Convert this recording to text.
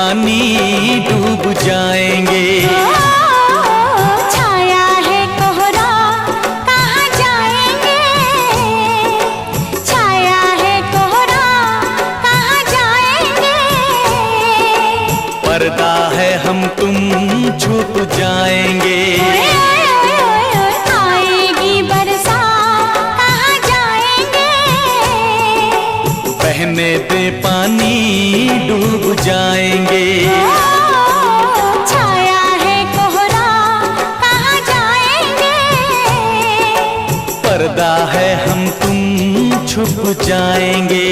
पानी डूब जाएंगे। छाया है कोहरा कहाँ जाएंगे, छाया है कोहरा कहाँ जाएंगे। पर्दा है हम तुम छुप जाएंगे। आएगी बरसात कहाँ जाएंगे, बहने दे पानी डूब जाएंगे। छाया है कोहरा कहाँ जाएंगे, पर्दा है हम तुम छुप जाएंगे।